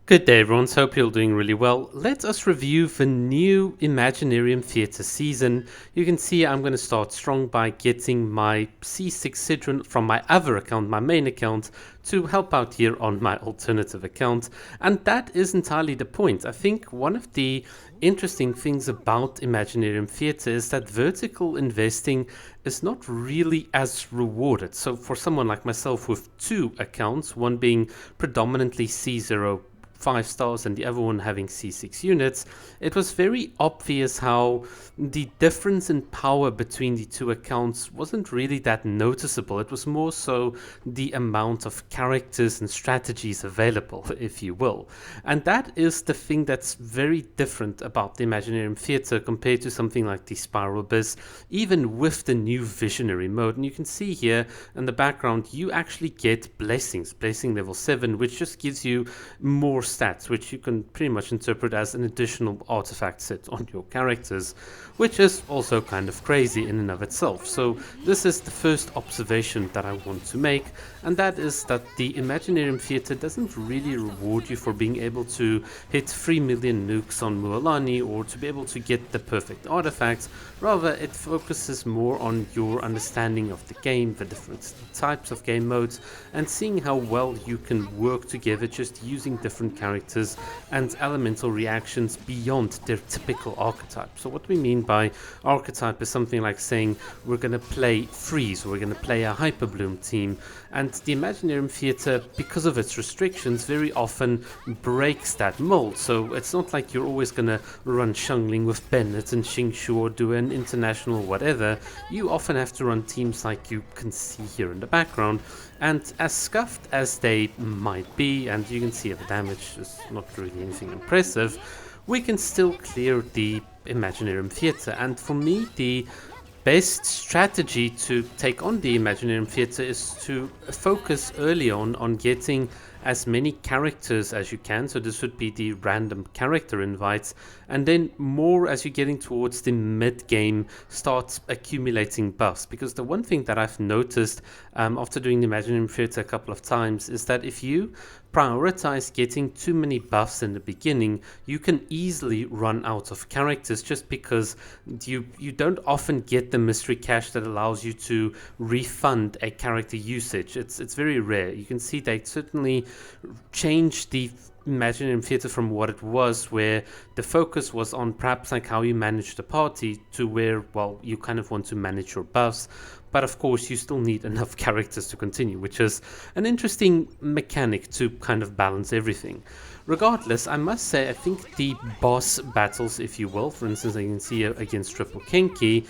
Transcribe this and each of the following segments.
Good day, everyone. So hope you're all doing really well. Let us review the new Imaginarium Theatre season. You can see I'm going to start strong by getting my C6 Citron from my other account, my main account, to help out here on my alternative account. And that is entirely the point. I think one of the interesting things about Imaginarium Theatre is that vertical investing is not really as rewarded. So for someone like myself with two accounts, one being predominantly C0 5 stars and the other one having C6 units, it was very obvious how the difference in power between the two accounts wasn't really that noticeable. It was more so the amount of characters and strategies available, if you will. And that is the thing that's very different about the Imaginarium Theatre compared to something like the Spiral Abyss, even with the new Visionary mode. And you can see here in the background, you actually get blessings, blessing level 7, which just gives you more stats, which you can pretty much interpret as an additional artifact set on your characters, which is also kind of crazy in and of itself. So this is the first observation that I want to make, and that is that the Imaginarium Theatre doesn't really reward you for being able to hit 3 million nukes on Mualani or to be able to get the perfect artifacts. Rather, it focuses more on your understanding of the game, the different types of game modes, and seeing how well you can work together just using different characters and elemental reactions beyond their typical archetype. So what we mean by archetype is something like saying we're going to play Freeze, or we're going to play a Hyperbloom team, and the Imaginarium Theatre, because of its restrictions, very often breaks that mold. So it's not like you're always going to run Xiangling with Bennett and Xingshu or do an international whatever. You often have to run teams like you can see here in the background, and as scuffed as they might be, and you can see the damage is not really anything impressive, we can still clear the Imaginarium Theatre. And for me, the best strategy to take on the Imaginarium Theatre is to focus early on getting as many characters as you can. So this would be the random character invites, and then more as you're getting towards the mid game, start accumulating buffs. Because the one thing that I've noticed after doing the Imaginarium Theatre a couple of times is that if you prioritize getting too many buffs in the beginning, you can easily run out of characters, just because you don't often get the mystery cash that allows you to refund a character usage. It's very rare. You can see they certainly changed the Imaginarium Theatre from what it was, where the focus was on perhaps like how you manage the party, to where, well, you kind of want to manage your buffs, but of course you still need enough characters to continue, which is an interesting mechanic to kind of balance everything. Regardless, I must say, I think the boss battles, if you will, for instance, I can see against Triple Kenki,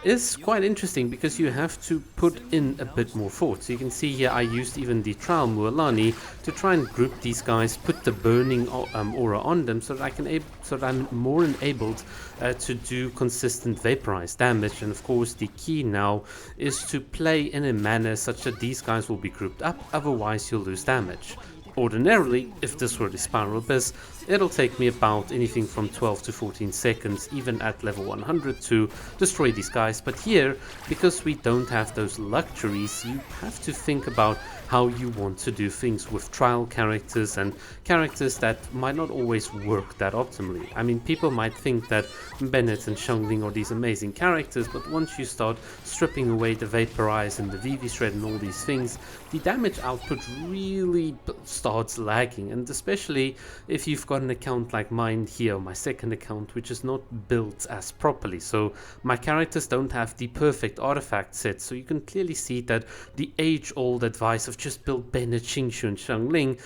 is quite interesting because you have to put in a bit more thought. So you can see here I used even the Trial Mualani to try and group these guys, put the burning aura on them, so that I'm more enabled to do consistent vaporized damage. And of course the key now is to play in a manner such that these guys will be grouped up, otherwise you'll lose damage. Ordinarily, if this were the Spiral Abyss, it'll take me about anything from 12 to 14 seconds, even at level 100, to destroy these guys. But here, because we don't have those luxuries, you have to think about how you want to do things with trial characters and characters that might not always work that optimally. I mean, people might think that Bennett and Xiangling are these amazing characters, but once you start stripping away the Vaporize and the VV Shred and all these things, the damage output really starts lagging. And especially if you've got an account like mine here, my second account, which is not built as properly. So my characters don't have the perfect artifact set, so you can clearly see that the age-old advice of just build Bennett, Xingshu and Xiangling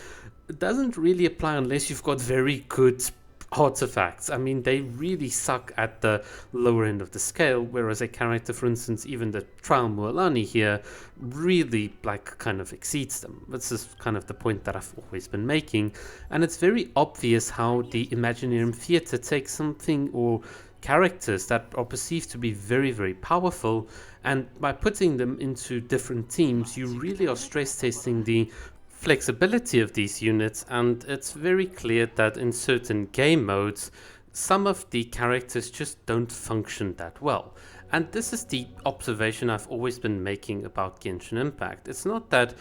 doesn't really apply unless you've got very good artifacts. I mean, they really suck at the lower end of the scale, whereas a character, for instance, even the Trial Mualani here, really kind of exceeds them. This is kind of the point that I've always been making, and it's very obvious how the Imaginarium Theatre takes something or characters that are perceived to be very, very powerful, and by putting them into different teams, you really are stress testing the flexibility of these units. And it's very clear that in certain game modes, some of the characters just don't function that well. And this is the observation I've always been making about Genshin Impact. It's not that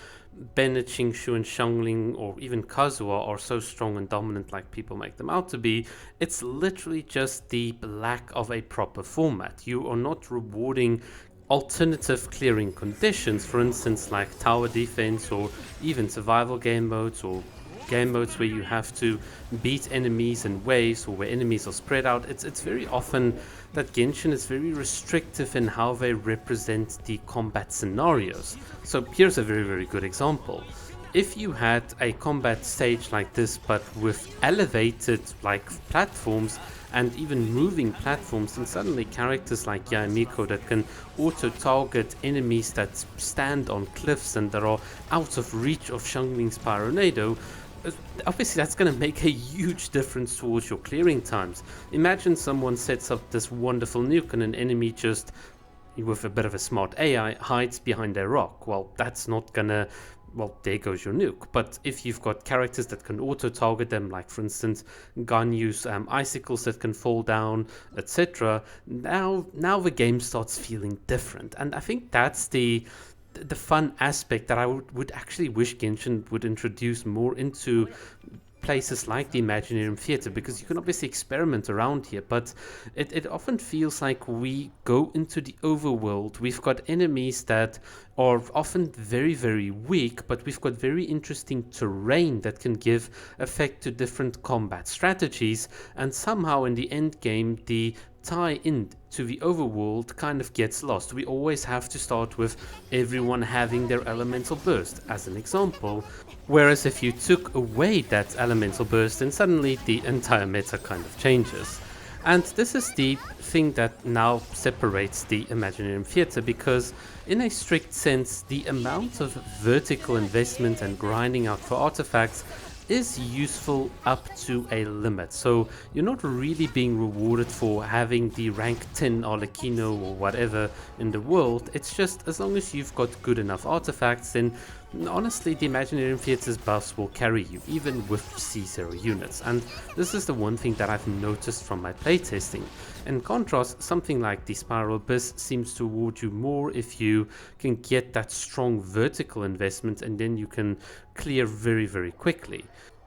Bennett, Xingshu, and Xiangling, or even Kazuha are so strong and dominant like people make them out to be. It's literally just the lack of a proper format. You are not rewarding alternative clearing conditions, for instance, like tower defense, or even survival game modes, or game modes where you have to beat enemies in waves or where enemies are spread out. It's very often that Genshin is very restrictive in how they represent the combat scenarios. So here's a very, very good example. If you had a combat stage like this but with elevated like platforms and even moving platforms, and suddenly characters like Yaemiko that can auto-target enemies that stand on cliffs and that are out of reach of Xiangling's Pyronado, obviously that's going to make a huge difference towards your clearing times. Imagine someone sets up this wonderful nuke and an enemy just, with a bit of a smart AI, hides behind a rock. Well, that's not gonna, well, there goes your nuke. But if you've got characters that can auto-target them, like for instance Ganyu's icicles that can fall down, etc., now the game starts feeling different. And I think that's the fun aspect that I would actually wish Genshin would introduce more into places like the Imaginarium Theatre, because you can obviously experiment around here, but it often feels like we go into the overworld. We've got enemies that are often very, very weak, but we've got very interesting terrain that can give effect to different combat strategies, and somehow in the end game the tie in to the overworld kind of gets lost. We always have to start with everyone having their elemental burst as an example, whereas if you took away that elemental burst, then suddenly the entire meta kind of changes. And this is the thing that now separates the Imaginarium Theatre, because in a strict sense the amount of vertical investment and grinding out for artifacts is useful up to a limit. So you're not really being rewarded for having the rank 10 Arlecchino or whatever in the world. It's just as long as you've got good enough artifacts, then honestly the Imaginarium Theatre's buffs will carry you even with C0 units. And this is the one thing that I've noticed from my playtesting. In contrast, something like the Spiral Abyss seems to reward you more if you can get that strong vertical investment, and then you can clear very, very quickly.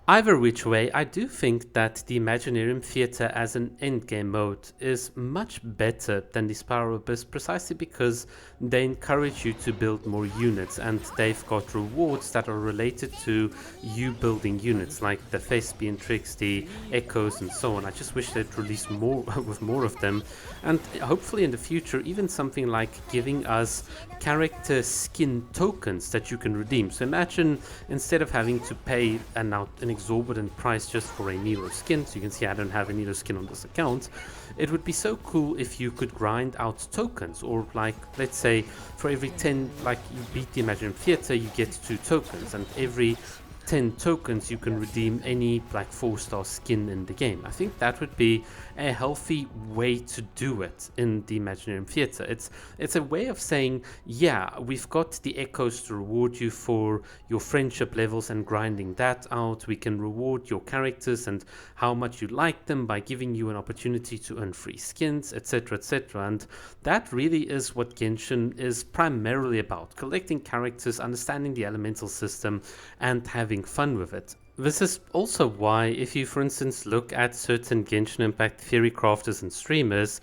Either which way, I do think that the Imaginarium Theatre as an endgame mode is much better than the Spiral Abyss, precisely because they encourage you to build more units, and they've got rewards that are related to you building units, like the Thespian tricks, the echoes, and so on. I just wish they'd release more with more of them, and hopefully in the future even something like giving us character skin tokens that you can redeem. So imagine instead of having to pay an exorbitant price just for a Nero skin, so you can see I don't have a Nero skin on this account, it would be so cool if you could grind out tokens, or like let's say for every 10, like you beat the Imaginarium Theatre, you get 2 tokens, and every 10 tokens you can redeem any like 4-star skin in the game. I think that would be a healthy way to do it in the Imaginarium Theatre. It's a way of saying, yeah, we've got the echoes to reward you for your friendship levels and grinding that out. We can reward your characters and how much you like them by giving you an opportunity to earn free skins, etc, etc. And that really is what Genshin is primarily about: collecting characters, understanding the elemental system, and having fun with it. This is also why, if you for instance look at certain Genshin Impact theory crafters and streamers,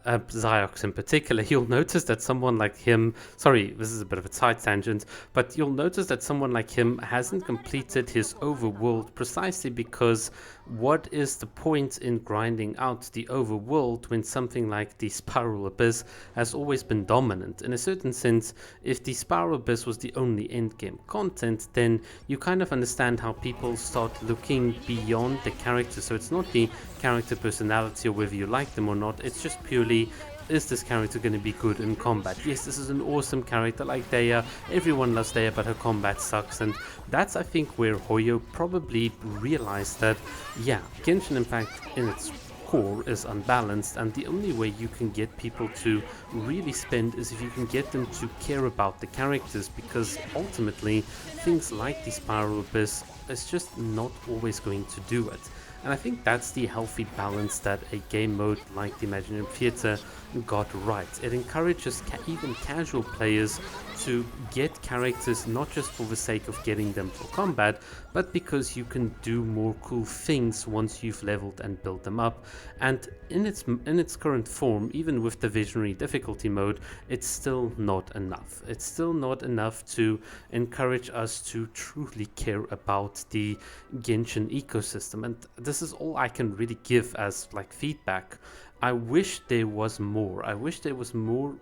Ziox in particular, you'll notice that someone like him, sorry, this is a bit of a side tangent, but you'll notice that someone like him hasn't completed his overworld precisely because what is the point in grinding out the overworld when something like the Spiral Abyss has always been dominant? In a certain sense, if the Spiral Abyss was the only endgame content, then you kind of understand how people start looking beyond the character. So it's not the character personality or whether you like them or not, it's just purely, is this character going to be good in combat? Yes, this is an awesome character like Daya. Everyone loves Daya, but her combat sucks. And that's, I think, where Hoyo probably realized that, yeah, Genshin Impact in its core is unbalanced, and the only way you can get people to really spend is if you can get them to care about the characters, because ultimately things like the Spiral Abyss is just not always going to do it. And I think that's the healthy balance that a game mode like the Imaginarium Theatre got right. It encourages even casual players to get characters not just for the sake of getting them for combat, but because you can do more cool things once you've leveled and built them up. And in its current form, even with the visionary difficulty mode, it's still not enough. It's still not enough to encourage us to truly care about the Genshin ecosystem. And this is all I can really give as like feedback. I wish there was more. I wish there was more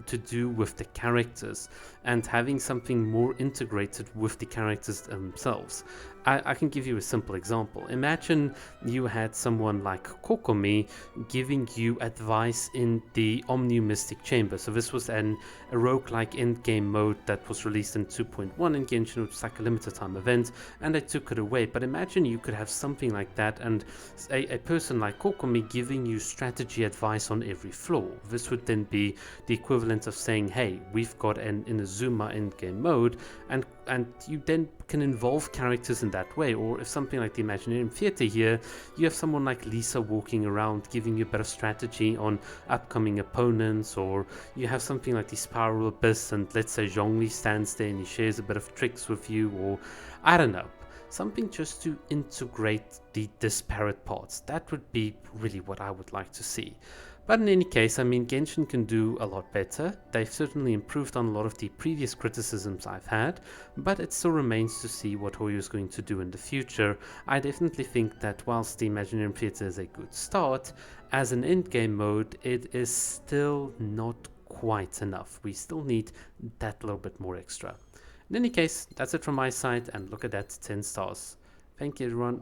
to do with the characters and having something more integrated with the characters themselves. I can give you a simple example. Imagine you had someone like Kokomi giving you advice in the Omnium Mystic Chamber. So this was a roguelike endgame mode that was released in 2.1 in Genshin, which was like a limited time event, and they took it away. But imagine you could have something like that and a person like Kokomi giving you strategy advice on every floor. This would then be the equivalent of saying, hey, we've got an Inazuma endgame mode, and you then can involve characters in that way. Or if something like the Imaginarium Theatre here, you have someone like Lisa walking around giving you a bit of strategy on upcoming opponents, or you have something like the Spiral Abyss and let's say Zhongli stands there and he shares a bit of tricks with you, or I don't know, something just to integrate the disparate parts. That would be really what I would like to see. But in any case, I mean, Genshin can do a lot better. They've certainly improved on a lot of the previous criticisms I've had, but it still remains to see what Hoyo is going to do in the future. I definitely think that whilst the Imaginarium Theatre is a good start, as an endgame mode, it is still not quite enough. We still need that little bit more extra. In any case, that's it from my side, and look at that, 10 stars. Thank you, everyone.